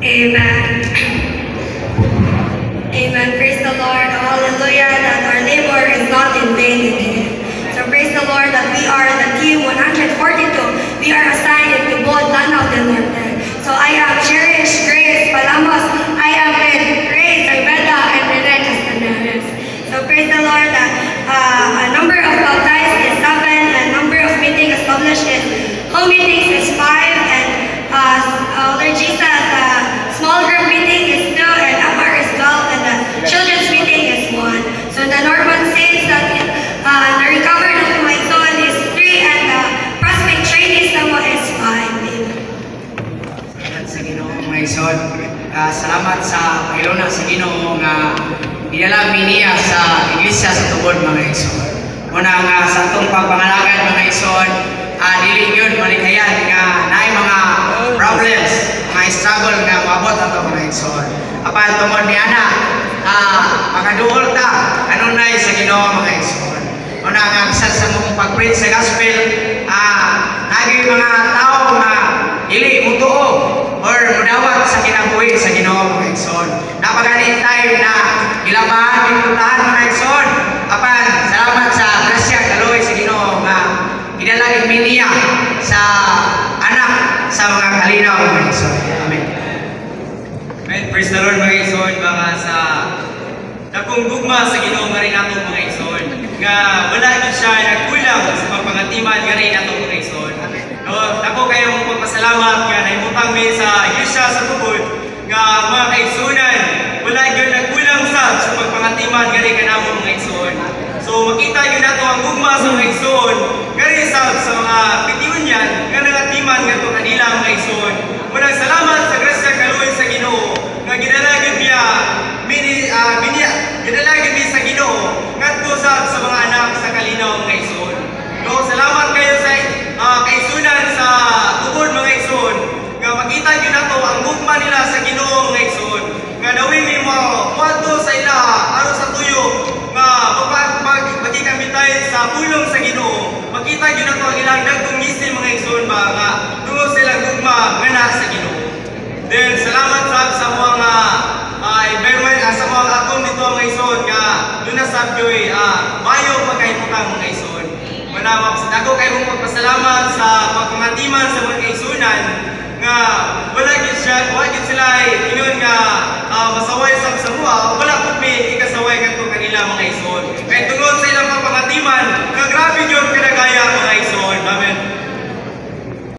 Amen. Amen. Praise the Lord. Hallelujah. That our labor is not in vain again. So praise the Lord that we are the team 142. We are assigned to Bod Lanao del Norte. So I am Cherish Grace Palamos. I am with Grace Arbeda and Rene Castaneres. So praise the Lord that a number of baptized is 7 and number of meetings established is home meetings is 5 and Lord Jesus, small group meeting is 2 and FR is 12 and the children's meeting is 1. So the Norman says that the recovered of my son is 3 and the prospect trainees naman is 5. Salamat sa Ginoo mga igsoon. Salamat sa Panginoon sa Ginoo nga idala niya sa iglesia sa tubod mga igsoon. Muna nga sa atong pagpangalagan mga igsoon, dili gyud malikayan nga naay mga problems, mga struggle nga maabot ato mga igsoon. Apan tungod ni ana, makaduol ta kanunay sa Ginoo mga igsoon. Muna nga bisan sa mong pag-preach sa gospel, naging mga tao nga dili mutuo or mudawat sa kinabuhi sa Ginoo mga igsoon. Napagani time na ilabahan pinuntahan mga igsoon. Apan salamat sa grasya kaloy sa Ginoo nga idalagin niya sa anak sa mga kalinaw mga igsoon. Amen. Amen. Praise the Lord mga igsoon. Mga sa dakong gugma sa Ginoo nga rin ato mga igsoon. Nga wala gid siya nagkulang sa pagpangatiman nga rin ato mga igsoon. No, ako kayong magpasalamat nga nahimutang mi sa iglesia sa tubod nga mga kaigsunan wala gyud nagkulang sa pagpangatiman nga rin kanamo mga igsoon. So makita gyud nato ang gugma sa mga igsoon nga rin sa mga pitiunyan nga nangatiman ngadto kanila mga igsoon. Muna salamat sa grasya kaluoy sa Ginoo nga gidalagid niya gidalagid mi sa Ginoo ngadto sa mga anak sa kalinaw mga igsoon. No, salamat kayo sa kaigsunan sa tubod mga igsoon nga makita gyud nato ang gugma nila sa Ginoo mga igsoon nga dawin mi mo kwadto sa ila aron sa tuyo nga magkikambitay sa pulong sa Ginoo. Makita gyud nato ang ilang dagkong misil mga igsoon ba nga tungod sa ilang gugma nga naa sa Ginoo. Then salamat sa mga environment sa mga atom dito mga igsoon nga duna sa joy mayo pagkahimutang mga igsoon. Muna ako kayo mong magpasalamat sa pagpangatiman sa mga kaigsunan nga wala gid sila ingon nga masaway sa buha wala pud mi ikasaway kadto kanila mga igsoon. Kay tungod sa ilang pagpangatiman nga grabe gyud